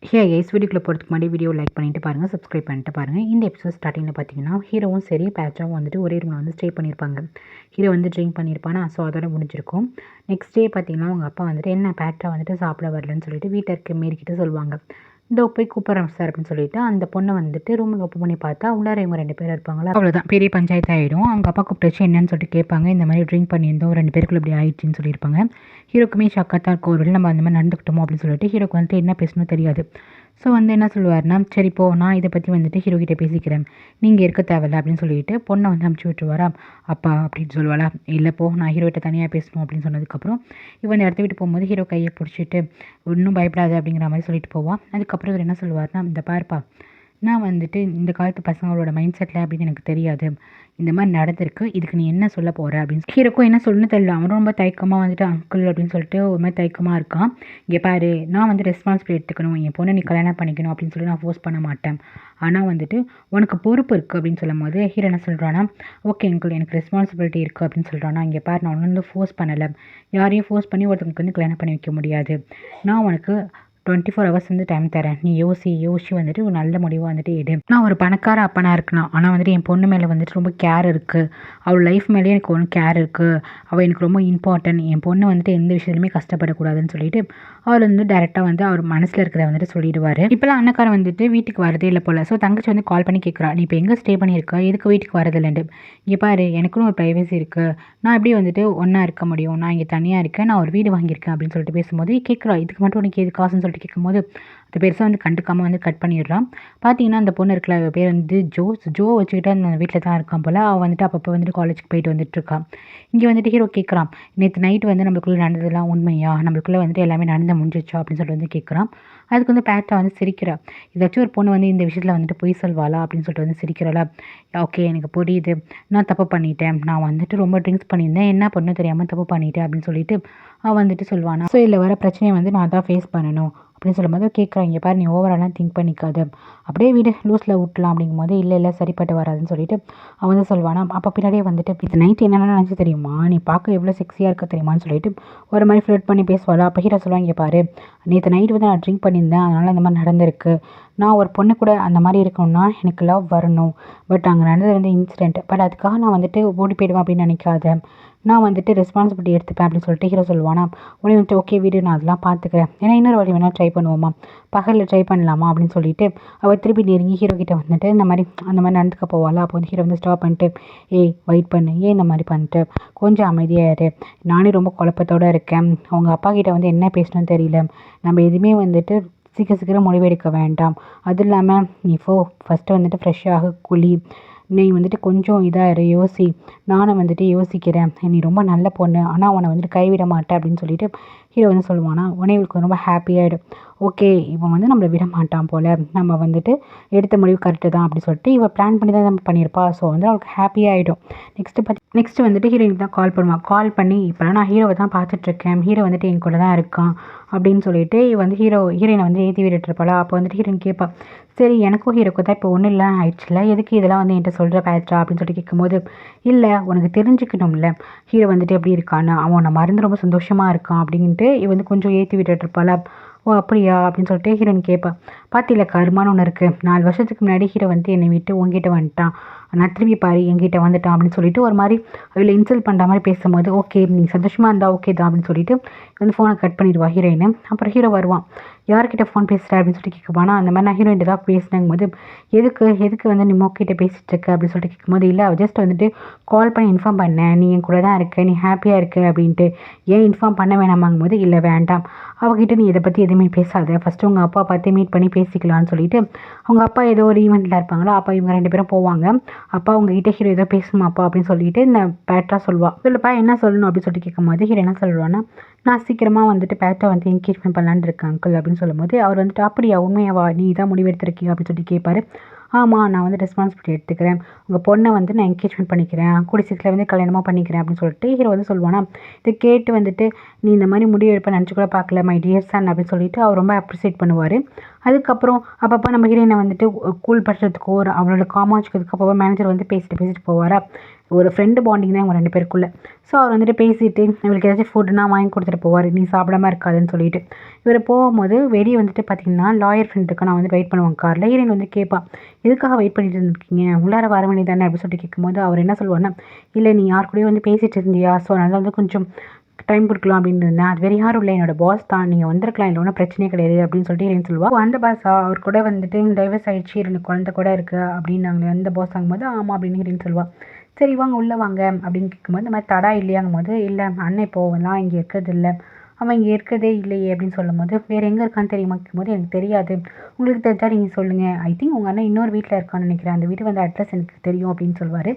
Hey guys, வீடியோக்குள்ள போகிறதுக்கு முன்னாடி வீடியோ லைக் பண்ணிட்டு பாருங்கள், சப்ஸ்கிரைப் பண்ணிட்டு பாருங்கள். இந்த எபிசோட் ஸ்டார்டிங்கில் பார்த்தீங்கன்னா ஹீரோவும் சரி பேட்சாவும் வந்துட்டு ஒரே ரூமில் வந்து ஸ்டே பண்ணியிருப்பாங்க. ஹீரோ வந்து ட்ரிங்க் பண்ணியிருப்பானா, ஸோ அதோட முடிஞ்சிருக்கும். நெக்ஸ்ட் டே பார்த்தீங்கன்னா அவங்க அப்பா வந்துட்டு என்ன பேட்சா வந்துட்டு சாப்பிட வரலன்னு சொல்லிட்டு வீட்டில் இருக்க மேரிக்கிட்ட சொல்லுவாங்க. இதோ போய் கூப்பிட்றேன் சார் அப்படின்னு சொல்லிட்டு அந்த பொண்ணை வந்துட்டு ரூமில் ஓப்பன் பண்ணி பார்த்தா உள்ளார இவங்க 2 பேர் இருப்பாங்களா, அவ்வளோதான் பெரிய பஞ்சாயத்து ஆகிடும். அவங்க அப்பா கூப்பிட்டு வச்சு என்னன்னு சொல்லிட்டு கேட்பாங்க. இந்த மாதிரி ட்ரிங்க் பண்ணியிருந்தோம் 2 பேருக்குள்ள இப்படி ஆயிடுச்சுன்னு சொல்லியிருப்பாங்க. ஹீரோக்குமே ஷாக்காக தான் இருக்கும், ஒரு நம்ம அந்த மாதிரி நடந்துக்கிட்டோமோ அப்படின்னு சொல்லிட்டு ஹீரோக்கு வந்துட்டு என்ன பேசணும் தெரியாது. ஸோ வந்து என்ன சொல்லுவார்னா, சரி போ, நான் இதை பற்றி வந்துட்டு ஹீரோ கிட்டே பேசிக்கிறேன், நீங்கள் இருக்க தேவையில்ல அப்படின்னு சொல்லிட்டு பொண்ணை வந்து அமுச்சு விட்டுருவாரா. அப்பா அப்படின்னு சொல்லுவாளா, இல்லைப்போ நான் ஹீரோகிட்ட தனியாக பேசணும் அப்படின்னு சொன்னதுக்கப்புறம் இவன் இந்த இடத்த விட்டு போகும்போது ஹீரோ கையை பிடிச்சிட்டு இன்னும் பயப்படாது அப்படிங்கிற மாதிரி சொல்லிட்டு போவான். அதுக்கப்புறம் இவர் என்ன சொல்லுவார்னா, இந்த பார்ப்பா, நான் வந்துட்டு இந்த காலத்து பசங்களோட மைண்ட் செட்டில் அப்படின்னு எனக்கு தெரியாது, இந்த மாதிரி நடந்திருக்கு, இதுக்கு நீ என்ன சொல்ல போகிற அப்படின்னு ஹீரோக்கும் என்ன சொல்லணும்னு தெரியல. அவனும் ரொம்ப தயக்கமாக வந்துட்டு அங்கிள் அப்படின்னு சொல்லிட்டு ஒரு மாதிரி தயக்கமாக இருக்கான். இங்கே பாரு, நான் வந்து ரெஸ்பான்சிபிலிட்டி எடுத்துக்கணும், என் பொண்ணை நீ கல்யாணம் பண்ணிக்கணும் அப்படின்னு சொல்லி நான் ஃபோர்ஸ் பண்ண மாட்டேன், ஆனால் வந்துட்டு உனக்கு பொறுப்பு இருக்குது அப்படின்னு சொல்லும் போது ஹீரோ என்ன சொல்கிறான்னா, ஓகே அங்கிள் எனக்கு ரெஸ்பான்சிபிலிட்டி இருக்குது அப்படின்னு சொல்கிறானா. இங்கே பாரு, நான் வந்து ஃபோர்ஸ் பண்ணலை, யாரையும் ஃபோர்ஸ் பண்ணி ஒருத்தவங்களுக்கு வந்து கல்யாணம் பண்ணி வைக்க முடியாது, நான் உனக்கு 24 ஹவர்ஸ் வந்து டைம் தரேன், நீ யோசி வந்துட்டு ஒரு நல்ல முடிவாக வந்துட்டு எடு. நான் ஒரு பணக்கார அப்பனாக இருக்கணும், ஆனால் வந்துட்டு என் பொண்ணு மேலே வந்துட்டு ரொம்ப கேர் இருக்குது, அவள் லைஃப் மேலேயே எனக்கு ஒன்று கேர் இருக்குது, அவள் எனக்கு ரொம்ப இம்பார்ட்டன்ட், என் பொண்ணு வந்துட்டு எந்த விஷயத்துலையுமே கஷ்டப்படக்கூடாதுன்னு சொல்லிட்டு அவர் வந்து டேரெக்டாக வந்து அவர் மனசில் இருக்கிறத வந்துட்டு சொல்லிடுவார். இப்போலாம் அண்ணக்காரன் வந்துட்டு வீட்டுக்கு வரதே இல்லை போல். ஸோ தங்கச்சி வந்து கால் பண்ணி கேட்குறா, நீ இப்போ எங்கே ஸ்டே பண்ணியிருக்கா, எதுக்கு வீட்டுக்கு வரதில்லைண்டு. இங்கே பாரு, எனக்குன்னு ஒரு ப்ரைவசி இருக்குது, நான் எப்படி வந்துட்டு ஒன்றா இருக்க முடியும், நான் இங்கே தனியாக இருக்கேன், நான் ஒரு வீடு வாங்கியிருக்கேன் அப்படின்னு சொல்லிட்டு பேசும்போது கேட்குறா, இதுக்கு மட்டும் உனக்கு எது காசுன்னு சொல்லிட்டு கேட்கும்போது அது பெருசாக வந்து கண்டுக்காமல் வந்து கட் பண்ணிடுறான். பார்த்தீங்கன்னா அந்த பொண்ணு இருக்கல, பேர் வந்து ஜோ வச்சுக்கிட்டு அந்த வீட்டில் தான் இருக்கான் போல். அவள் வந்துட்டு அப்பப்போ வந்துட்டு காலேஜுக்கு போயிட்டு வந்துட்டுருக்கான். இங்கே வந்துட்டு ஹீரோ கேட்குறான், நேற்று நைட்டு வந்து நம்மளுக்குள்ளே நடந்ததெல்லாம் உண்மையா, நம்மளுக்குள்ளே வந்துட்டு எல்லாமே நடந்து முடிஞ்சிச்சா அப்படின்னு சொல்லிட்டு வந்து கேட்குறான். அதுக்கு வந்து பேட்டா வந்து சிரிக்கிறா, ஏதாச்சும் ஒரு பொண்ணு வந்து இந்த விஷயத்தில் வந்துட்டு பொய் சொல்வாளா அப்படின்னு சொல்லிட்டு வந்து சிரிக்கிறாளா. ஓகே எனக்கு புரியுது, நான் தப்பு பண்ணிட்டேன், நான் வந்துட்டு ரொம்ப ட்ரிங்க்ஸ் பண்ணியிருந்தேன், என்ன பண்ணணும் தெரியாமல் தப்பு பண்ணிட்டேன் அப்படின்னு சொல்லிட்டு அவன் வந்துட்டு சொல்வானா. ஸோ இதில் வர பிரச்சனையை வந்து நான் தான் ஃபேஸ் பண்ணணும் அப்படின்னு சொல்லும்போது கேட்குறாங்க, பாரு நீ ஓவராலாம் திங்க் பண்ணிக்காது, அப்படியே வீடு லூஸில் விட்டலாம் அப்படிங்கும்போது இல்லை சரிப்பட்டு வராதுன்னு சொல்லிட்டு அவன் வந்து சொல்வானா. அப்போ பின்னாடியே வந்துட்டு இது நைட் என்னென்ன நினச்சி தெரியுமா, நீ பார்க்க எவ்வளோ செக்ஸியாக இருக்க தெரியுமான்னு சொல்லிட்டு ஒரு மாதிரி ஃப்ளட் பண்ணி பேசுவாளா. அப்போ ஹீரோ சொல்லுவாங்க, பாரு நேற்று நைட் வந்து நான் ட்ரிங்க் பண்ணியிருந்தேன், அதனால் இந்த மாதிரி நடந்திருக்கு, நான் ஒரு பொண்ணு கூட அந்த மாதிரி இருக்கணும்னா எனக்கு லவ் வரணும், பட் அங்கே நடந்தது வந்து இன்சிடென்ட், பட் அதுக்காக நான் வந்துட்டு ஓடி போயிடுவேன் அப்படின்னு நினைக்காத, நான் வந்துட்டு ரெஸ்பான்சிபிலிட்டி எடுத்துப்பேன் அப்படின்னு சொல்லிட்டு ஹீரோ சொல்லுவானா. உடனே வந்துட்டு ஓகே வீடு, நான் அதெல்லாம் பார்த்துக்கிறேன், ஏன்னா இன்னொரு வாட்டி வேணால் ட்ரை பண்ணுவோமா, பகலில் ட்ரை பண்ணலாமா அப்படின்னு சொல்லிட்டு அவள் திருப்பி நெருங்கி ஹீரோ கிட்ட வந்துட்டு இந்த மாதிரி அந்த மாதிரி நடந்துக்க போவாள். அப்போ வந்து ஹீரோ வந்து ஸ்டாப் பண்ணிட்டு, ஏய் வெயிட் பண்ணு, ஏன் இந்த மாதிரி பண்ணிட்டு கொஞ்சம் அமைதியாக இரு, நானே ரொம்ப குழப்பத்தோடு இருக்கேன், அவங்க அப்பா கிட்ட வந்து என்ன பேசணும்னு தெரியல, நம்ம எதுவுமே வந்துட்டு சீக்கிரம் முடிவெடுக்க வேண்டாம், அதுவும் இல்லாமல் நீ ஃபஸ்ட்டு வந்துட்டு ஃப்ரெஷ்ஷாக குழி, நீ வந்துட்டு கொஞ்சம் இதாக யோசி, நானும் வந்துட்டு யோசிக்கிறேன், நீ ரொம்ப நல்ல பொண்ணு, ஆனால் உன்னை வந்துட்டு கைவிட மாட்டேன் அப்படின்னு சொல்லிட்டு ஹீரோ வந்து சொல்லுவானா. உடனே இவளுக்கு ரொம்ப ஹாப்பியாகிடும், ஓகே இவன் வந்து நம்மளை விட மாட்டான் போல், நம்ம வந்துட்டு எடுத்த முடிவு கரெக்டு தான் அப்படின்னு சொல்லிட்டு இவள் பிளான் பண்ணி தான் நம்ம பண்ணியிருப்பா. ஸோ வந்து அவளுக்கு ஹாப்பியாகிடும். நெக்ஸ்ட்டு வந்துட்டு ஹீரோயினுக்கு தான் கால் பண்ணுவான். கால் பண்ணி இப்போலாம் நான் ஹீரோவை தான் பார்த்துட்ருக்கேன், ஹீரோ வந்துட்டு என் கூட தான் இருக்கான் அப்படின்னு சொல்லிட்டு வந்து ஹீரோயினை வந்து ஏற்றி விட்டுருப்பாளா. அப்போ வந்துட்டு ஹீரோயின் கேட்பா, சரி எனக்கும் ஹீரோக்கு தான் இப்போ ஒன்றும் இல்லை ஆயிடுச்சுல, எதுக்கு இதெல்லாம் வந்து என்கிட்ட சொல்கிற பேட்சா அப்படின்னு சொல்லிட்டு கேட்கும்போது, இல்லை உனக்கு தெரிஞ்சுக்கணும்ல ஹீரோ வந்துட்டு எப்படி இருக்கான்னு, அவனை மறந்து ரொம்ப சந்தோஷமாக இருக்கான் அப்படின்ட்டு வந்து கொஞ்சம் ஏற்றி விட்டுருப்பாளா. ஓ அப்படியா அப்படின்னு சொல்லிட்டு ஹீரோயின் கேட்பா. பார்த்தில கருமான்னு ஒன்று இருக்குது, 4 வருஷத்துக்கு முன்னாடி ஹீரோ வந்து என்னை விட்டு உங்ககிட்ட வந்துட்டான், நான் திரும்பி பாரு என்கிட்ட வந்துட்டான் அப்படின்னு சொல்லிட்டு ஒரு மாதிரி அதில் இன்சல்ட் பண்ணுற மாதிரி பேசும்போது, ஓகே நீ சந்தோஷமாக இருந்தால் ஓகே தான் அப்படின்னு சொல்லிட்டு வந்து ஃபோனை கட் பண்ணிடுவா ஹீரோயின். அப்புறம் ஹீரோ வருவான், யார்கிட்ட ஃபோன் பேசுகிற அப்படின்னு சொல்லிட்டு கேட்குவானா. அந்த மாதிரி நான் ஹீரோயின் தான் பேசினங்கும் போது, எதுக்கு வந்து நீ மோக்கிட்ட பேசிகிட்டு இருக்க அப்படின்னு சொல்லிட்டு கேட்கும்போது, இல்லை ஜஸ்ட் வந்துட்டு கால் பண்ணி இன்ஃபார்ம் பண்ணேன், நீ என் கூட தான் இருக்க, நீ ஹாப்பியாக இருக்க அப்படின்ட்டு, ஏன் இன்ஃபார்ம் பண்ண வேணாமாங்கும் போது, இல்லை வேண்டாம், அவகிட்ட நீ இதை பற்றி எதுவுமே பேசாத, ஃபஸ்ட்டு உங்கள் அப்பா பார்த்து மீட் பண்ணி பேசிக்கலான்னு சொல்லிட்டு அவங்க அப்பா ஏதோ ஒரு ஈவெண்ட்டில் இருப்பாங்களோ, அப்போ இவங்க 2 பேரும் போவாங்க. அப்பா உங்ககிட்ட ஹீரோ ஏதோ பேசணுமாப்பா அப்படின்னு சொல்லிட்டு இந்த பேட்ரா சொல்லுவாள். இல்லைப்பா என்ன சொல்லணும் அப்படின்னு சொல்லிட்டு கேட்கும்போது ஹீரோ என்ன சொல்லுவான்னா, நான் சீக்கிரமாக வந்துட்டு பேட்டை வந்து என்கேஜ்மெண்ட் பண்ணலான்னு இருக்கேன் அங்கிள் அப்படின்னு சொல்லும்போது அவர் வந்துட்டு, அப்படியா உண்மையாவா, நீ தான் முடிவெடுத்திருக்கியா அப்படின்னு சொல்லிட்டு கேட்பாரு. ஆமாம் நான் வந்து ரெஸ்பான்சிபிலிட்டி எடுத்துக்கிறேன், உங்கள் பொண்ணை வந்து நான் என்கேஜ்மெண்ட் பண்ணிக்கிறேன், கூடிய சீக்கிரம் வந்து கல்யாணமாக பண்ணிக்கிறேன் அப்படின்னு சொல்லிட்டு ஹீரோ வந்து சொல்லுவானா. இதை கேட்டு வந்துட்டு, நீ இந்த மாதிரி முடிவு எடுப்ப நினச்சி கூட பார்க்கல மை டியர் சன் அப்படின்னு சொல்லிட்டு அவர் ரொம்ப அப்ரிசியேட் பண்ணுவார். அதுக்கப்புறம் அப்பப்போ நம்ம ஹீரோயினை வந்துட்டு கூல் பண்ணுறதுக்கோ அவளோட காமாச்சுக்கிறதுக்கு அப்பப்போ மேனேஜர் வந்து பேசிட்டு போவாரா. ஒரு ஃப்ரெண்டு பாண்டிங் தான் இவங்க 2 பேருக்குள்ள. ஸோ அவர் வந்துட்டு பேசிட்டு இவளுக்கு ஏதாச்சும் ஃபுட்டுனா வாங்கி கொடுத்துட்டு போவார், நீ சாப்பிடாம இருக்காதுன்னு சொல்லிட்டு. இவர் போகும்போது வெளியே வந்துட்டு பார்த்தீங்கன்னா லாயர் ஃப்ரெண்டுக்கு நான் வந்து வெயிட் பண்ணுவேன் காரில். ஹீரோயின் வந்து கேட்பா, எதுக்காக வெயிட் பண்ணிட்டு இருந்திருக்கீங்க, உள்ளார வர வேண்டியது தானே அப்படின்னு சொல்லிட்டு கேட்கும்போது அவர் என்ன சொல்லுவார்னா, இல்லை நீ யார் கூடயும் வந்து பேசிட்டு இருந்தியா, ஸோ அதனால வந்து கொஞ்சம் டைம் கொடுக்கலாம் அப்படின்னு இருந்தேன், அது வேறு யாரும் இல்லை என்னோட பாஸ் தான், நீங்கள் வந்திருக்கலாம், இல்லை ஒன்றும் பிரச்சனையே கிடையாது அப்படின்னு சொல்லிட்டு ஹீரோயின் சொல்லுவா. அந்த பாஸா, அவர் கூட வந்துட்டு டைவர்ஸ் ஆயிடுச்சு, 2 குழந்தை கூட இருக்கு அப்படின்னாங்களே அந்த பாஸ் ஆகும்போது ஆமாம் அப்படின்னு ஹீரோயின் சொல்லுவா. சரி வாங்க உள்ளே வாங்க அப்படின்னு கேட்கும்போது இந்த மாதிரி தடா இல்லையாங்கும் போது, இல்லை அண்ணன் இப்போலாம் இங்கே இருக்கிறது இல்லை, அவன் இங்கே இருக்கிறதே இல்லையே அப்படின்னு சொல்லும் போது, வேறு எங்கே இருக்கான்னு தெரியுமா கேட்கும்போது, எனக்கு தெரியாது, உங்களுக்கு தெரிஞ்சா நீங்கள் சொல்லுங்கள், ஐ திங்க் உங்கள் அண்ணன் இன்னொரு வீட்டில் இருக்கான்னு நினைக்கிறேன், அந்த வீட்டு வந்து அட்ரஸ் எனக்கு தெரியும் அப்படின்னு சொல்லுவார்.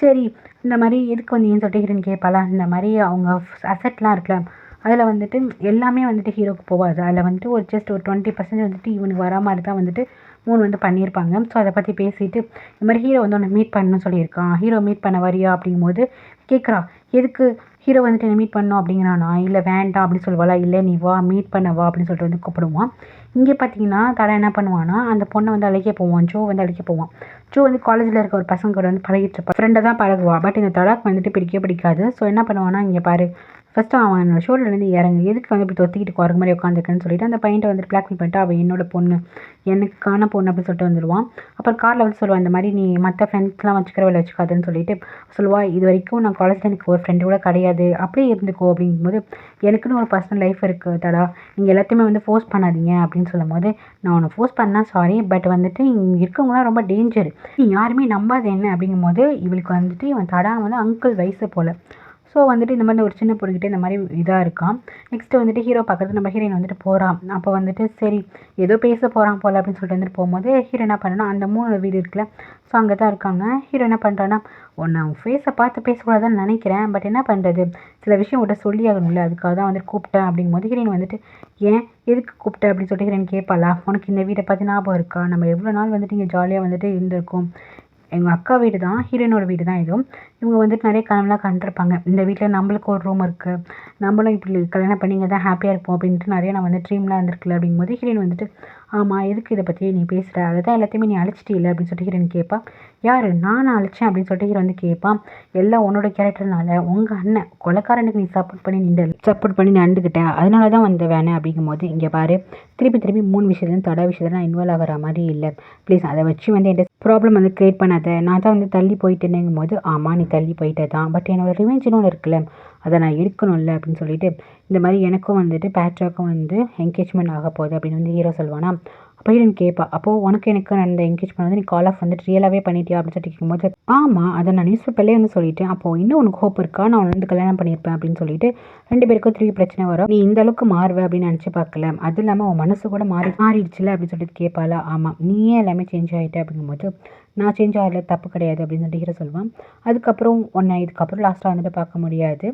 சரி இந்த மாதிரி எதுக்கு வந்தீங்கன்னு சொல்லிட்டு ஹீரோயின் கேட்பாளா, இந்த மாதிரி அவங்க அசெட்லாம் இருக்குல்ல அதில் வந்துட்டு எல்லாமே வந்துட்டு ஹீரோக்கு போகாது, அதில் வந்துட்டு ஒரு ஜஸ்ட் ஒரு 20% வந்துட்டு இவனுக்கு வர மாதிரி தான் வந்துட்டு 3 வந்து பண்ணியிருப்பாங்க. ஸோ அதை பற்றி பேசிட்டு இந்த மாதிரி ஹீரோ வந்து உன்னை மீட் பண்ணணும்னு சொல்லியிருக்கான், ஹீரோ மீட் பண்ண வரியா அப்படிங்கும்போது கேட்குறா, எதுக்கு ஹீரோ வந்துட்டு என்னை மீட் பண்ணணும் அப்படிங்கிறானா, இல்லை வேண்டாம் அப்படின்னு சொல்லுவாளா, இல்லை நீ வா மீட் பண்ண வா அப்படின்னு சொல்லிட்டு வந்து கூப்பிடுவான். இங்கே பார்த்தீங்கன்னா தடை என்ன பண்ணுவான்னா, அந்த பொண்ணை வந்து அழைக்க போவான், ஜோ வந்து அழைக்க போவான். ஜோ வந்து காலேஜில் இருக்க ஒரு பசங்க கூட வந்து பழகிட்டு இருப்பான், ஃப்ரெண்டை தான் பழகுவா. பட் இந்த தடாக்கு வந்துட்டு பிடிக்காது. ஸோ என்ன பண்ணுவான்னா, இங்கே பாரு ஃபஸ்ட்டு அவன் ஷோல்டர்லேருந்து இறங்கு, எதுக்கு வந்து இப்படி தொத்திக்கிட்டு குரங்கு மாதிரி உட்காந்துருக்கேன்னு சொல்லிட்டு அந்த பையன்ட்ட வந்துட்டு பிளாக்மெயில் பண்ணிட்டு, அவள் என்னோட பொண்ணு, எனக்கான பொண்ணு அப்படின்னு சொல்லிட்டு வந்துடுவான். அப்புறம் காரில் வந்து சொல்லுவான், இந்த மாதிரி நீ மற்ற ஃப்ரெண்ட்ஸ்லாம் வச்சுக்கிறவளை வச்சுக்காதுன்னு சொல்லிட்டு சொல்லுவாள். இது வரைக்கும் நான் காலேஜில் எனக்கு ஒரு ஃப்ரெண்டு கூட கிடையாது, அப்படியே இருந்துக்கோ அப்படிங்கும்போது, எனக்குன்னு ஒரு பர்சனல் லைஃப் இருக்குது தடா, நீங்கள் எல்லாத்தையுமே வந்து ஃபோர்ஸ் பண்ணாதீங்க அப்படின்னு சொல்லும்போது, நான் உன்னை ஃபோர்ஸ் பண்ணால் சாரி, பட் வந்துட்டு இங்கே இருக்கவங்களாம் ரொம்ப டேஞ்சர், நீ யாருமே நம்பாது என்ன அப்படிங்கும்போது, இவளுக்கு வந்துட்டு இவன் தடா வந்து அங்கிள் வயசு போல். ஸோ வந்துட்டு இந்த மாதிரி ஒரு சின்ன பொண்ணுக்கிட்ட இந்த மாதிரி இதாக இருக்கான். நெக்ஸ்ட்டு வந்துட்டு ஹீரோ பார்க்குறது நம்ம ஹீரோயின் வந்துட்டு போகிறான். அப்போ வந்துட்டு சரி ஏதோ பேச போகிறான் போல் அப்படின்னு சொல்லிட்டு வந்துட்டு போகும்போது ஹீரோ என்ன பண்ணனா, அந்த 3 வீடு இருக்குல்ல, ஸோ அங்கே தான் இருக்காங்க. ஹீரோ என்ன பண்ணுறான்னா, உன்னை ஃபேஸை பார்த்து பேசக்கூடாதுன்னு நினைக்கிறேன், பட் என்ன பண்ணுறது, சில விஷயம் உங்கள்கிட்ட சொல்லி ஆகணும்ல, அதுக்காக தான் வந்துட்டு கூப்பிட்டேன் அப்படிங்கும்போது ஹீரோயின் வந்துட்டு, ஏன் எதுக்கு கூப்பிட்டேன் அப்படின்னு சொல்லிட்டு ஹீரோயின் கேட்பாளா, உனக்கு இந்த வீட்டை பற்றி ஞாபகம் இருக்கா, நம்ம எவ்வளோ நாள் வந்துட்டு இங்கே ஜாலியாக வந்துட்டு இருந்திருக்கோம், எங்கள் அக்கா வீடு தான், ஹீரோயினோட வீடு தான் இதுவும். இவங்க வந்துட்டு நிறைய கனவுலாம் கண்டிருப்பாங்க, இந்த வீட்டில் நம்மளுக்கு ஒரு ரூம் இருக்குது, நம்மளும் இப்படி கல்யாணம் பண்ணி இங்கே தான் ஹாப்பியாக இருப்போம் அப்படின்ட்டு நிறைய நான் வந்து ட்ரீம்லாம் இருந்திருக்குல்ல அப்படிங்கும்போது ஹீரோயின் வந்துட்டு, ஆமாம் எதுக்கு இதை பற்றி நீ பேசுகிற, அதை தான் எல்லாத்தையுமே நீ அழைச்சிட்டே இல்லை அப்படின்னு சொல்லிட்டு ஹீரோயின் கேட்பா. யார் நான் அழைச்சேன் அப்படின்னு சொல்லிட்டு ஹீரோ வந்து கேட்பான். எல்லாம் உன்னோட கேரக்டர்னால, உங்கள் அண்ணன் கொலைக்காரனுக்கு நீ சப்போர்ட் பண்ணி நடந்துக்கிட்டேன், அதனால தான் வந்த வேணே அப்படிங்கும்போது, இங்கே பாரு திருப்பி 3 விஷயத்துலையும் தடா விஷயத்தில் நான் இன்வால்வ் ஆகிற மாதிரி இல்லை, ப்ளீஸ் அதை வச்சு வந்து என்கிட்ட ப்ராப்ளம் வந்து க்ரியேட் பண்ணாத, நான் தான் வந்து தள்ளி போயிட்டேனுங்கும் போது, ஆமாம் நீ தள்ளி போயிட்டே தான், பட் என்னோடய ரிவெஞ்சுன்னு ஒன்று இருக்குல்ல, அதை நான் எடுக்கணும்ல அப்படின்னு சொல்லிட்டு, இந்த மாதிரி எனக்கும் வந்துட்டு பேட்ராக்கும் வந்து என்கேஜ்மெண்ட் ஆக போகுது அப்படின்னு வந்து ஹீரோ சொல்லுவானா. அப்போ ஹீரோயின் கேட்பா, அப்போது உனக்கு எனக்கு நடந்த என்கேஜ்மெண்ட் வந்து நீ கால் ஆஃப் வந்துட்டு ரியலாகவே பண்ணிட்டியா அப்படின்னு சொல்லிட்டு கேட்கும்போது, ஆமாம் அதை நான் நியூஸ் பேப்பர்லேயே வந்து சொல்லிட்டேன், அப்போது இன்னும் உனக்கு ஹோப் இருக்கா, நான் வந்து கல்யாணம் பண்ணியிருப்பேன் அப்படின்னு சொல்லிட்டு 2 பேருக்கும் திருப்பி பிரச்சனை வரும், நீ இந்த அளவுக்கு மாறுவே அப்படின்னு நினச்சி பார்க்கல, அது இல்லாமல் உன் மனசு கூட மாறிடுச்சுல அப்படின்னு சொல்லிட்டு கேட்பாளா. ஆமாம் நீயே எல்லாமே சேஞ்ச் ஆகிட்டே அப்படிங்கும்போது, நான் சேஞ்ச் ஆகல தப்பு கிடையாது அப்படின்னு சொல்லிட்டு ஹீரோ சொல்லுவான். அதுக்கப்புறம் உன்னை இதுக்கப்புறம் லாஸ்ட்டாக வந்துட்டு பார்க்க முடியாது,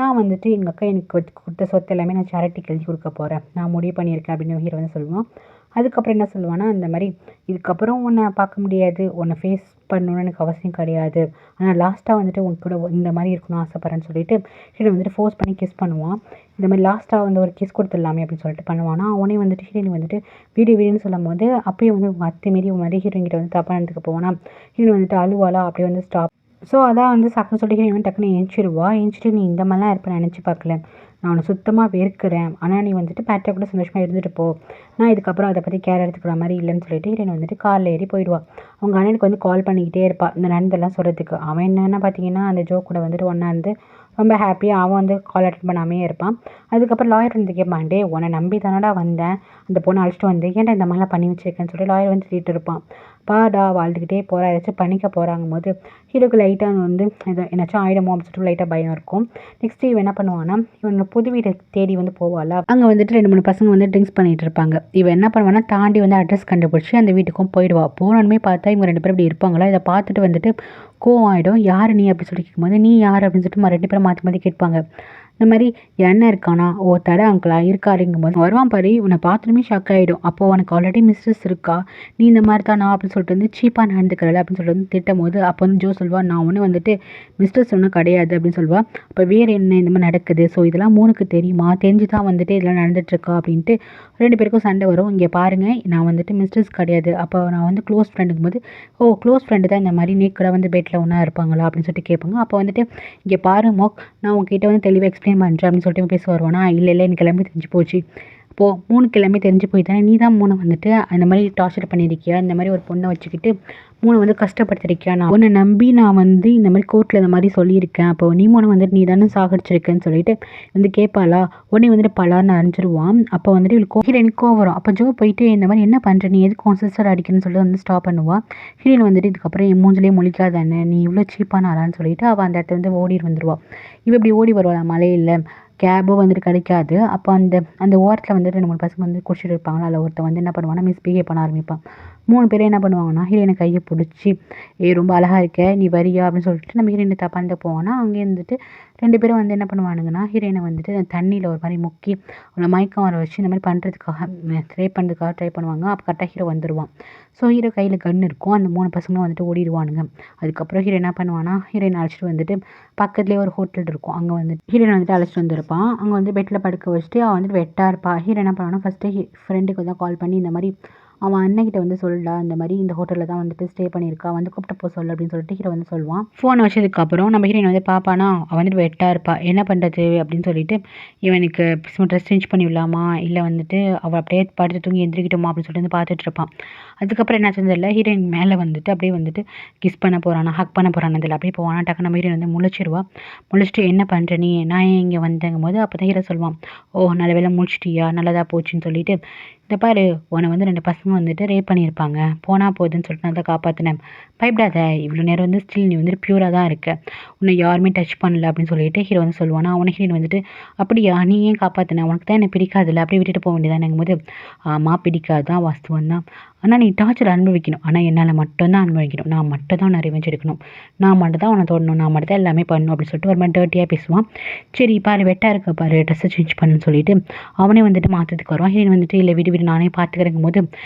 நான் வந்துட்டு எங்கள் அக்கா எனக்கு கொடுத்த சொத்து எல்லாமே நான் சேரிட்டிக்கு எழுதி கொடுக்க போகிறேன், நான் முடிவு பண்ணியிருக்கேன் அப்படின்னு ஹீரோ வந்து சொல்லுவான். அதுக்கப்புறம் என்ன சொல்லுவான்னா, இந்த மாதிரி இதுக்கப்புறம் உன்னை பார்க்க முடியாது, உன்னை ஃபேஸ் பண்ணணும்னு எனக்கு அவசியம் கிடையாது, ஆனால் லாஸ்ட்டாக வந்துட்டு உன் கூட இந்த மாதிரி இருக்கணும்னு ஆசைப்பட்றேன்னு சொல்லிட்டு ஹீரோ வந்துட்டு ஃபோர்ஸ் பண்ணி கிஸ் பண்ணுவான். இந்த மாதிரி லாஸ்ட்டாக வந்து ஒரு கிஸ் கொடுத்துடலாமே அப்படின்னு சொல்லிட்டு பண்ணுவானா. அவனே வந்துட்டு ஹீரோயின் வந்துட்டு வீடுன்னு சொல்லும் போது அப்பயே வந்து உங்கள் அத்தை மாரி உங்கள் மாதிரி ஹீரோயின் கிட்ட வந்து தப்பாக நடந்துக்க போவானா. ஹீரோயின் வந்துட்டு அழுவாளா, அப்படியே வந்து ஸ்டாப். ஸோ அதான் வந்து சக்குன்னு சொல்லிட்டு ஹீரோயின் டக்குன்னு எந்திச்சிட்டு, நீ இந்த மாதிரிலாம் இருப்பேன் நினச்சி பார்க்கல, நான் உன்னை சுத்தமாக வெறுக்கிறேன், ஆனால் நீ வந்துட்டு பேட்ரா கூட சந்தோஷமாக இருந்துட்டு போ, நான் இதுக்கப்புறம் அதை பற்றி கேர் எடுத்துக்கிற மாதிரி இல்லைன்னு சொல்லிட்டு ஹீரோயின் வந்துட்டு காரில் ஏறி போயிடுவா. அவங்க அண்ணனுக்கு வந்து கால் பண்ணிக்கிட்டே இருப்பாள் இந்த நடந்தெல்லாம் சொல்கிறதுக்கு. அவன் என்னென்னா பார்த்தீங்கன்னா அந்த ஜோ கூட வந்துட்டு ஒன்றா இருந்து ரொம்ப ஹாப்பியாக அவன் வந்து கால் அட்டன் பண்ணாமே இருப்பான். அதுக்கப்புறம் லாயர் வந்து கேட்பான், டே உன்னை நம்பி தானடா வந்தேன், அந்த பொண்ணை அழைச்சிட்டு வந்து ஏன்டா இந்த மாதிரிலாம் பண்ணி வச்சிருக்கேன்னு சொல்லிட்டு லாயர் வந்து சொல்லிட்டு இருப்பான். பாடா வாழ்ந்துக்கிட்டே போகிறா, ஏதாச்சும் பண்ணிக்க போகிறாங்கும் போது ஹீரோக்கு லைட்டாக வந்து என்னாச்சும் ஆயிடுமோ அப்படின்னு சொல்லிட்டு லைட்டாக பயம் இருக்கும். நெக்ஸ்ட் இவன் என்ன பண்ணுவான்னா, இவன் புது வீட்டை தேடி வந்து போவாளா, அங்கே வந்துட்டு 2-3 பசங்க வந்து ட்ரிங்க்ஸ் பண்ணிகிட்டு இருப்பாங்க. இவன் என்ன பண்ணுவான்னா, தாண்டி வந்து அட்ரஸ் கண்டுபிடிச்சி அந்த வீட்டுக்கும் போயிடுவா. போனோடனே பார்த்தா இவங்க 2 பேரும் இப்படி இருப்பாங்களா, இதை பார்த்துட்டு வந்துட்டு கோவம் ஆகிடும். யார் நீ அப்படின்னு சொல்லி கேட்கும்போது, நீ யார் அப்படின்னு சொல்லிட்டு 2 பேரும் மாற்றி கேட்பாங்க. இந்த மாதிரி என் அண்ணன் இருக்கானா, ஓ தட அங்கிளா இருக்காருங்கும்போது வருவான் பாரு, இவனை பார்த்துமே ஷாக் ஆகிடும். அப்போது உனக்கு ஆல்ரெடி மிஸ்ட்ரஸ் இருக்கா, நீ இந்த மாதிரி தானா அப்படின்னு சொல்லிட்டு வந்து சீப்பாக நடந்துக்கிறல அப்படின்னு சொல்லிட்டு வந்து திட்டும் போது அப்போ வந்து ஜோ சொல்வா, நான் ஒன்று வந்துட்டு மிஸ்ட்ரஸ் ஒன்றும் கிடையாது அப்படின்னு சொல்லுவா. அப்போ வேறு என்ன இந்த மாதிரி நடக்குது, ஸோ இதெல்லாம் மூணுக்கு தெரியுமா, தெரிஞ்சு தான் வந்துட்டு இதெல்லாம் நடந்துட்டுருக்கா அப்படின்ட்டு 2 பேருக்கும் சண்டை வரும். இங்கே பாருங்கள், நான் வந்துட்டு மிஸ்ட்ரஸ் கிடையாது, அப்போ நான் வந்து க்ளோஸ் ஃப்ரெண்டுங்கும் போது, ஓ க்ளோஸ் ஃப்ரெண்டு தான் இந்த மாதிரி நேக்கடாக வந்து பெட்டில் ஒன்றா இருப்பாங்களா அப்படின்னு சொல்லிட்டு கேட்பாங்க. அப்போ வந்துட்டு இங்கே பாரு மோக், நான் உங்ககிட்ட வந்து தெளிவாக எக்ஸ்பிளைன் பண்ணுறேன் அப்படின்னு சொல்லிட்டு பேச வருவானா, இல்லை எனக்கு எல்லாமே தெரிஞ்சு போச்சு. இப்போது 3க்கு எல்லாமே தெரிஞ்சு போய் தானே நீ தான் 3 வந்துட்டு அந்த மாதிரி டார்ச்சர் பண்ணியிருக்கியா, இந்த மாதிரி ஒரு பொண்ணை வச்சுக்கிட்டு 3 வந்து கஷ்டப்படுத்திருக்கியா, நான் உன்னை நம்பி நான் வந்து இந்த மாதிரி கோர்ட்டில் இந்த மாதிரி சொல்லியிருக்கேன், அப்போ நீ 3 வந்துட்டு நீ தானே சாகடிச்சிருக்கேன்னு சொல்லிட்டு வந்து கேட்பாளா. உடனே வந்துட்டு பலான்னு அரைஞ்சிருவான். அப்போ வந்துட்டு இவளுக்கு ஹீரோயினுக்கோ வரும். அப்போ ஜோ போயிட்டு இந்த மாதிரி என்ன பண்ணுற, நீ எதுக்கு உன் சிஸ்டர் அடிக்கணும்னு சொல்லிட்டு வந்து ஸ்டாப் பண்ணுவாள். ஹீரோயின் வந்துட்டு இதுக்கப்புறம் என் மூஞ்சிலே முழிக்காதானே, நீ இவ்வளோ சீப்பான ஆளான்னு சொல்லிட்டு அவள் அந்த இடத்துல வந்து ஓடி வந்துடுவாள். இவ இப்படி ஓடி வருவாளா, மழையில் கேபும் வந்துட்டு கிடைக்காது. அப்போ அந்த ஓரத்தில் வந்துட்டு 2 3 பசங்க வந்து குடிச்சிட்டு இருப்பாங்களா, அதில் ஒருத்தன் வந்து என்ன பண்ணுவான்னா மிஸ்பிஹேவ் பண்ண ஆரம்பிப்பான். 3 பேரும் என்ன பண்ணுவாங்கன்னா ஹீரோயினை கையை பிடிச்சி, ரொம்ப அழகாக இருக்க நீ வரியா அப்படின்னு சொல்லிட்டு நம்ம ஹீரோயினை தப்பாண்டு போவான்னா, அங்கே இருந்துட்டு 2 பேரும் வந்து என்ன பண்ணுவானுங்கன்னா ஹீரோயினை வந்துட்டு தண்ணியில் ஒரு மாதிரி முக்கி அவளை மயக்கம் வர வச்சு இந்த மாதிரி பண்ணுறதுக்காக ட்ரை பண்ணுவாங்க. அப்போ கரெக்டாக ஹீரோ வந்துடுவான். ஸோ ஹீரோ கையில் கன் இருக்கும். அந்த 3 பசங்களும் வந்துட்டு ஓடிடுவானுங்க. அதுக்கப்புறம் ஹீரோ என்ன பண்ணுவான்னா ஹீரோயின் அழைச்சிட்டு வந்துட்டு பக்கத்துலேயே ஒரு ஹோட்டல் இருக்கும், அங்கே வந்துட்டு ஹீரோயின் வந்துட்டு அழைச்சிட்டு வந்திருப்பான். அங்கே வந்து பெட்டில் படுக்க வச்சுட்டு அவன் வந்துட்டு வெட்டாக இருப்பாள். ஹீரோ என்ன பண்ணுவான்னா ஃபஸ்ட்டு ஃப்ரெண்டுக்கு தான் கால் பண்ணி இந்த மாதிரி அவன் அண்ணன்கிட்ட வந்து சொல்லுடா, இந்த மாதிரி இந்த ஹோட்டலில் தான் வந்துட்டு ஸ்டே பண்ணியிருக்கா, வந்து கூப்பிட்டு போக சொல்லு அப்படின்னு சொல்லிட்டு ஹீரோ வந்து சொல்லுவான். ஃபோனை வச்சதுக்கப்புறம் நம்ம ஹீரோயின் வந்து பார்ப்பானா, அவன் வந்துட்டு வெட்டாக இருப்பா. என்ன பண்ணுறது அப்படின்னு சொல்லிட்டு இவனுக்கு ட்ரெஸ் சேஞ்ச் பண்ணி விடலாமா, இல்லை வந்துட்டு அவள் அப்படியே படுத்து தூங்கி எந்திரிக்கிட்டோமா அப்படின்னு சொல்லிட்டு வந்து பார்த்துட்டு இருப்பான். அதுக்கப்புறம் என்னாச்சுன்னு தெரியல, ஹீரோயின் மேலே வந்துட்டு அப்படியே வந்துட்டு கிஸ் பண்ண போகிறானா, ஹக் பண்ண போகிறானா அதில் அப்படியே போவானா. டக்கு நம்ம ஹீரோயின் வந்து முழிச்சிருவா. முழிச்சிட்டு என்ன பண்ணுற நீ, நான் ஏன் இங்கே வந்தேங்கும் போது அப்போ தான் ஹீரோ சொல்லுவான், ஓ நல்ல வேலை முடிச்சிட்டியா, நல்லதாக போச்சுன்னு சொல்லிட்டு, இந்த பாரு உன்னை வந்து 2 பசங்க வந்துட்டு ரேப் பண்ணியிருப்பாங்க, போனால் போகுதுன்னு சொல்லிட்டு நான் தான் காப்பாற்றினேன், பயப்படாத, இவ்வளோ நேரம் வந்து ஸ்டில் நீ வந்துட்டு ப்யூராக தான் இருக்க, உன்னை யாருமே டச் பண்ணல அப்படின்னு சொல்லிட்டு ஹீரோ வந்து சொல்லுவானா. அவனை ஹீரோயின் வந்துட்டு அப்படியா நீ ஏன் காப்பாற்றின, உனக்கு தான் என்ன பிடிக்காதுல்ல, அப்படியே விட்டுட்டு போக வேண்டியதானேங்கும் போது, ஆமாம் பிடிக்காது தான், வாஸ்தவம் தான், ஆனால் நீ டார்ச்சர் அனுபவிக்கணும், ஆனால் என்னால் மட்டும்தான் அனுபவிக்கணும், நான் மட்டும் தான் உன்னை ரிவெஞ்ச் எடுக்கணும், நான் மட்டும் தான் உன்னை தொடணும், நான் மட்டும் தான் எல்லாமே பண்ணணும் அப்படின்னு சொல்லிட்டு ஒரு மாதிரி டர்ட்டியாக பேசுவான். சரி பாரு வெட்டாக இருக்க பாரு, ட்ரெஸ்ஸை சேஞ்ச் பண்ணுன்னு சொல்லிட்டு அவனே வந்துட்டு மாற்றத்துக்கு வருவான். ஹீரோயின் வந்துட்டு இல்லை விடு நானே பார்த்துக்கிறேங்கும் போது,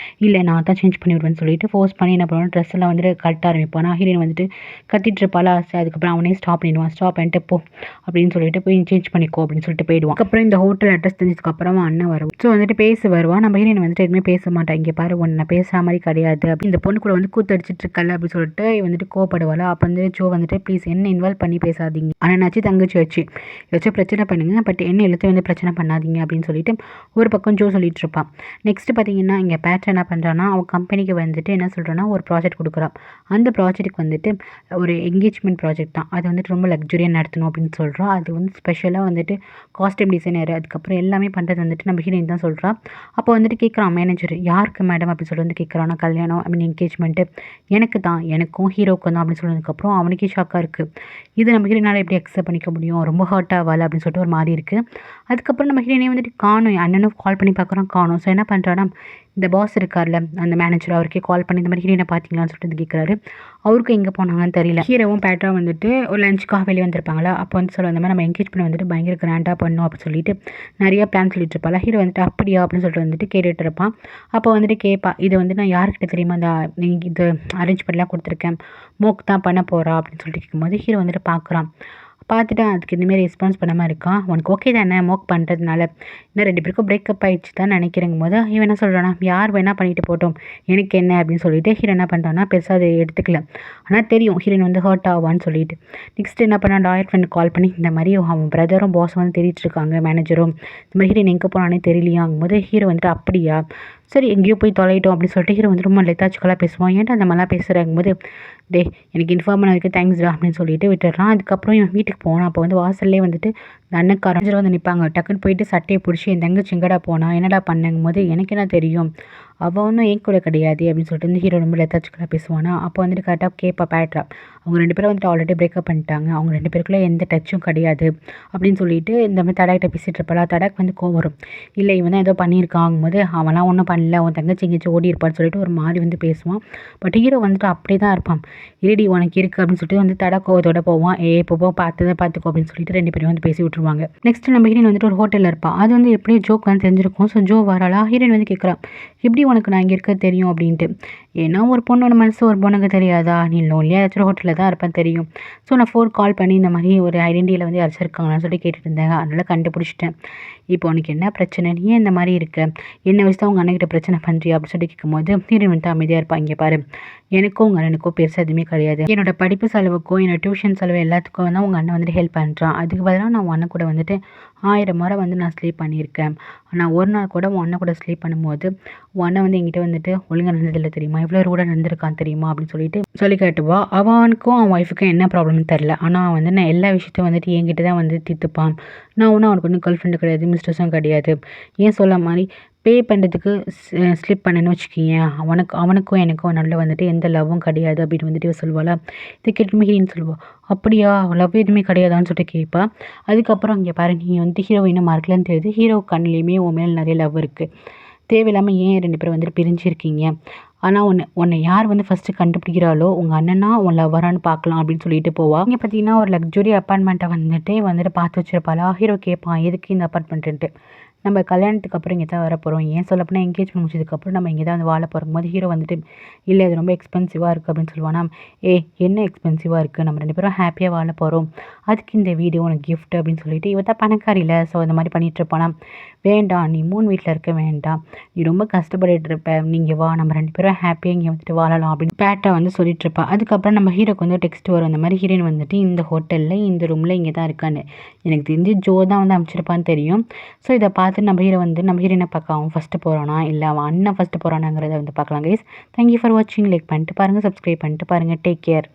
இல்லை நான் தான் சேஞ்ச் பண்ணி விடுவேன்னு சொல்லிட்டு ஃபோர்ஸ் பண்ணி என்ன பண்ணுவான், ட்ரெஸ் எல்லாம் வந்துட்டு கட்ட ஆரம்பிப்பான். ஹீரோயின் வந்துட்டு கத்திட்டு இருப்பாளா, அதுக்கப்புறம் அவனே ஸ்டாப் பண்ணிடுவான். ஸ்டாப் பண்ணிட்டு போ அப்படின்னு சொல்லிட்டு போய் சேஞ்ச் பண்ணிக்கோ அப்படின்னு சொல்லிட்டு போயிடுவான். அதுக்கப்புறம் இந்த ஹோட்டல் அட்ரஸ் தெரிஞ்சதுக்கப்புறம் அண்ணன் வரும். ஸோ வந்துட்டு பேச வருவான். நம்ம ஹீரோயின் வந்துட்டு எதுவுமே பேச மாட்டான். இங்கே பாரு ஒன்று பேசுகிற மாதிரி கிடையாது, அப்படி இந்த பொண்ணு கூட வந்து கூத்தடிச்சிட்டு இருக்கல அப்படின்னு சொல்லிட்டு வந்துட்டு கோவப்படுவாளா. அப்போ வந்து ஜோ வந்துட்டு ப்ளீஸ் என்ன இன்வால்வ் பண்ணி பேசாதீங்க, அண்ணனாச்சு தங்கச்சி வச்சு ஏதாச்சும் பிரச்சனை பண்ணுங்க, பட் என்ன எழுத்து வந்து பிரச்சனை பண்ணாதீங்க அப்படின்னு சொல்லிட்டு ஒரு பக்கம் ஜோ சொல்லிட்டு இருப்பான். நெக்ஸ்ட்டு பார்த்தீங்கன்னா இங்கே பேட்ச் என்ன பண்ணுறான்னா, அவன் கம்பெனிக்கு வந்துட்டு என்ன சொல்கிறான்னா ஒரு ப்ராஜெக்ட் கொடுக்குறான். அந்த ப்ராஜெக்ட்டுக்கு வந்துட்டு ஒரு என்கேஜ்மெண்ட் ப்ராஜெக்ட் தான், அது வந்துட்டு ரொம்ப லக்ஸுரியாக நடத்தணும் அப்படின்னு சொல்கிறான். அது வந்து ஸ்பெஷலாக வந்துட்டு காஸ்டியூம் டிசைனர் அதுக்கப்புறம் எல்லாமே பண்ணுறது வந்துட்டு நம்ம ஹீரோயின் தான் சொல்கிறான். அப்போ வந்துட்டு கேட்குறான் மேனேஜர், யாருக்கு மேடம் அப்படின்னு சொல்லி வந்து கேட்குறான்னா, கல்யாணம் என்கேஜ்மெண்ட்டு எனக்கு தான், எனக்கும் ஹீரோக்கும் தான் அப்படின்னு சொன்னதுக்கப்புறம் அவனுக்கே ஷாக்காக இருக்குது. இது நம்ம ஹீரோயினால் எப்படி அக்செப்ட் பண்ணிக்க முடியும், ரொம்ப ஹர்ட் ஆகலை அப்படின்னு சொல்லிட்டு ஒரு மாதிரி இருக்குது. அதுக்கப்புறம் நம்ம ஹீரோயினே வந்துட்டு காணும், அண்ணனும் கால் பண்ணி பார்க்குறோம் காணும். ஸோ என்ன பண்ணுறான்னா, இந்த பாஸ் இருக்கார்ல அந்த மேனேஜர், அவருக்கே கால் பண்ணி இந்த மாதிரி ஹீரோயினை பார்த்தீங்களான்னு சொல்லிட்டு கேட்குறாரு. அவருக்கும் எங்கே போனாங்கன்னு தெரியல. ஹீரோவும் பேட்ரா வந்துட்டு ஒரு லஞ்சுக்காக வெளியே வந்திருப்பாங்களா. அப்போ வந்து சொல்லுவாங்க இந்த மாதிரி நம்ம என்கேஜ்மெண்ட் வந்துட்டு பயங்கர கிராண்டாக பண்ணணும் அப்படின்னு சொல்லிட்டு நிறைய பிளான் சொல்லிட்டு இருப்பாள். ஹீரோ வந்துட்டு அப்படியா அப்படின்னு சொல்லிட்டு வந்துட்டு கேட்டுட்டு இருப்பான். அப்போ வந்துட்டு கேட்பா, இது வந்து நான் யாருக்கிட்ட தெரியுமா இந்த இது அரேஞ்ச் பண்ணலாம் கொடுத்துருக்கேன், மோக் தான் பண்ண போகிறா அப்படின்னு சொல்லிட்டு கேட்கும்போது ஹீரோ வந்துட்டு பார்க்குறான். பார்த்துட்டு அதுக்கு இந்தமாரி ரெஸ்பான்ஸ் பண்ணாமல் இருக்கான். உனக்கு ஓகே தானே மோக் பண்ணுறதுனால, இன்னும் 2 பேருக்கும் பிரேக்கப் ஆகிடுச்சு தான் நினைக்கிறேங்கும் போது இவன் என்ன சொல்கிறானா, யார் வேணால் பண்ணிட்டு போட்டோம் எனக்கு என்ன அப்படின்னு சொல்லிட்டு ஹீரோ என்ன பண்ணுறான்னா பெருசாக அதை எடுத்துக்கல. ஆனால் தெரியும் ஹீரோயின் வந்து ஹர்ட் ஆவான்னு சொல்லிட்டு. நெக்ஸ்ட் என்ன பண்ணால் லாயர் ஃப்ரெண்ட் கால் பண்ணி இந்த மாதிரி அவன் பிரதரும் பாஸும் வந்து தேடிட்டு இருக்காங்க, மேனேஜரும் இந்த மாதிரி ஹீரோயின் எங்கே போனானே தெரியலையாங்கும் போது ஹீரோ வந்துட்டு அப்படியா சரி எங்கேயோ போய் தொலைட்டோம் அப்படின்னு சொல்லிட்டு ஹீரோ வந்து ரொம்ப லெத்தாச்சுக்கலாக பேசுவான். ஏன்டா அந்த மாதிரிலாம் பேசுகிறாங்கும் போது, டே எனக்கு இன்ஃபார்ம் பண்ணதுக்கு தேங்க்ஸ்டா அப்படின்னு சொல்லிட்டு விட்டுடுறான். அதுக்கப்புறம் இவன் வீட்டுக்கு போனான். அப்போ வந்து வாசல்லே வந்துட்டு இந்த அண்ணக்காரன் வந்து நிற்பாங்க. டக்குன்னு போயிட்டு சட்டையை பிடிச்சி என் தங்கச்சி எங்கடா போனா, என்னடா பண்ணங்கும் போது எனக்கு என்ன தெரியும், அவள் ஒன்றும் என் கூட கிடையாது அப்படின்னு சொல்லிட்டு வந்து ஹீரோ ரொம்ப லெத்தாச்சுக்கலாக பேசுவானா. அப்போ வந்துட்டு கரெக்டாக கேட்பா பேட்ரா. அவங்க 2 பேரும் வந்துட்டு ஆல்ரெடி பிரேக்கப் பண்ணிட்டாங்க. அவங்க 2 பேருக்குள்ளே எந்த டச்சும் கிடையாது அப்படின்னு சொல்லிட்டு இந்த மாதிரி தடாக்கிட்ட பேசிகிட்டு இருப்பாளா. தடாக்கு வந்து கோவம் வரும். இல்லை இவன் தான் ஏதோ பண்ணியிருக்காங்கும்போது அவன்லாம் ஒன்றும் பண்ணல, உன் தங்கச்சி எங்கேயாச்சும் ஓடி இருப்பான்னு சொல்லிட்டு ஒரு மாதிரி வந்து பேசுவான். பட் ஹீரோ வந்துட்டு அப்படியே தான் இருப்பான். இருடி உனக்கு இருக்குது அப்படின்னு சொல்லிட்டு வந்து தடா கோவத்தோட போவான். இப்போ பார்த்துக்கோ அப்படின்னு சொல்லிட்டு 2 பேரும் வந்து பேசி விட்டுருவாங்க. நெக்ஸ்ட் நம்ம ஹீரோயின் வந்துட்டு ஒரு ஹோட்டலில் இருப்பாள். அது வந்து எப்படியும் ஜோக்கு வந்து தெரிஞ்சிருக்கும். So Joe வராளா. ஹீரோயின் வந்து கேட்குறான், எப்படி உனக்கு நான் இங்கே இருக்க தெரியும் அப்படின்ட்டு. ஏன்னா ஒரு பொண்ணோட மனசு ஒரு பொண்ணுக்கு தெரியாதா, நீ லோன்லியாக ஏதாச்சும் ஹோட்டலில் தான் இருப்பேன் தெரியும். ஸோ நான் ஃபோன் கால் பண்ணி இந்த மாதிரி ஒரு ஐடென்டிட்டியில் வந்து யாராச்சும் இருக்காங்களான்னு சொல்லி கேட்டுட்டு இருந்தேன். அதனால் கண்டுபிடிச்சிட்டேன். இப்போ உனக்கு என்ன பிரச்சனை, நீ ஏன் இந்த மாதிரி இருக்க, என்ன வச்சு தான் உங்கள் அண்ணன்கிட்ட பிரச்சனை பண்ணுறியா அப்படின்னு சொல்லி கேட்கும்போது ஹீரோயின் வந்துட்டு அமைதியாக இருப்பாங்க. இங்கே பாரு, எனக்கும் உங்கள் அண்ணனுக்கும் பெருசாக எதுவுமே கிடையாது. என்னோட படிப்பு செலவுக்கும் என்னோட டியூஷன் செலவு எல்லாத்துக்கும் வந்து உங்கள் அண்ணன் வந்துட்டு ஹெல்ப் பண்ணுறான். அதுக்கு பதிலாக நான் உன் அண்ணன் கூட வந்துட்டு 1000 முறை வந்து நான் ஸ்லீப் பண்ணியிருக்கேன். ஆனால் ஒரு நாள் கூட உன் அண்ணன் கூட ஸ்லீப் பண்ணும்போது உன் அண்ணன் வந்து என்கிட்ட வந்துட்டு ஒழுங்காக நடந்ததில்லை தெரியுமா, இவ்வளோ ரூடாக நடந்திருக்கான் தெரியுமா அப்படின்னு சொல்லிட்டு சொல்லி காட்டுவா. அவனுக்கும் அவன் ஒய்ஃபுக்கும் என்ன ப்ராப்ளம்னு தெரில. ஆனால் வந்து நான் எல்லா விஷயத்தையும் வந்துட்டு என்கிட்ட தான் வந்து தீர்த்துப்பான். நான் ஒன்றும் அவனுக்கு ஒன்றும் கேர்ள் ஃப்ரெண்டு கிடையாது, மிஸ்டர்ஸும் கிடையாது. ஏன் சொல்ல மாதிரி பே பண்ணுறதுக்கு ஸ்லிப் பண்ணேன்னு வச்சுக்கிங்க, அவனுக்கும் எனக்கும் நல்ல வந்துட்டு எந்த லவ்வும் கிடையாது அப்படின்னு வந்துட்டு சொல்லுவாளா. இதை கேட்டுமே ஹீரோயின் சொல்லுவாள், அப்படியா லவ் எதுவுமே கிடையாதான்னு சொல்லிட்டு கேட்பா. அதுக்கப்புறம் இங்கே பாரு, நீ வந்து ஹீரோயினை மறக்கலன்னு தெரியுது. ஹீரோ கண்ணிலையுமே உன் மேலே நிறைய லவ் இருக்குது. தேவையில்லாமல் ஏன் 2 பேரும் வந்துட்டு பிரிஞ்சிருக்கீங்க. ஆனால் உன்னை யார் வந்து ஃபஸ்ட்டு கண்டுபிடிக்கிறாளோ உங்கள் அண்ணனா உன் லவ்வரான்னு பார்க்கலாம் அப்படின்னு சொல்லிட்டு போவா. இங்கே பார்த்தீங்கன்னா ஒரு லக்ஸுரி அப்பார்ட்மெண்ட்டை வந்துட்டு பார்த்து வச்சிருப்பாளா. ஹீரோ கேட்பான், எதுக்கு இந்த அப்பார்ட்மெண்ட்டுன்ட்டு. நம்ம கல்யாணத்துக்கு அப்புறம் இங்கே தான் வரப்போகிறோம், ஏன் சொல்லப்போனால் என்கேஜ்மெண்ட் முடிச்சதுக்கப்புறம் நம்ம இங்கே தான் வந்து வாழ போகிறோம் போது ஹீரோ வந்துட்டு இல்லை இது ரொம்ப எக்ஸ்பென்சிவாக இருக்குது அப்படின்னு சொல்லுவானா. என்ன எக்ஸ்பென்சிவாக இருக்குது, நம்ம 2 பேரும் ஹாப்பியாக வாழ போகிறோம், அதுக்கு இந்த வீடு உனக்கு கிஃப்ட் அப்படின்னு சொல்லிட்டு இவ தான் பணக்காரியில். ஸோ இந்த மாதிரி பண்ணிகிட்டு இருப்பானா. வேண்டாம், நீ 3 வீட்டில் இருக்க வேண்டாம், நீ ரொம்ப கஷ்டப்பட்டுட்டு இருப்ப, நீங்கள் வா நம்ம 2 பேரும் ஹாப்பியாக இங்கே வந்துட்டு வாழலாம் அப்படின்னு பேட்டா வந்து சொல்லிட்டு இருப்பா. அதுக்கப்புறம் நம்ம ஹீரோக்கு வந்து டெக்ஸ்ட் வரும், அந்த மாதிரி ஹீரோயின் வந்துட்டு இந்த ஹோட்டலில் இந்த ரூமில் இங்கே தான் இருக்கான்னு. எனக்கு தெரிஞ்சு ஜோ தான் வந்து அமைச்சிருப்பான்னு தெரியும். ஸோ இதை பார்த்து நம்ம ஹீரோ வந்து நம்ம ஹீரோயினை பார்க்க அவன் ஃபஸ்ட்டு போகிறானா இல்லை அவன் அண்ணன் ஃபஸ்ட்டு போகிறானாங்கிறத வந்து பார்க்கலாம் கைஸ். தேங்க்யூ ஃபார் வாட்சிங். லைக் பண்ணிட்டு பாருங்கள், சப்ஸ்கிரைப் பண்ணிட்டு பாருங்கள். Take care.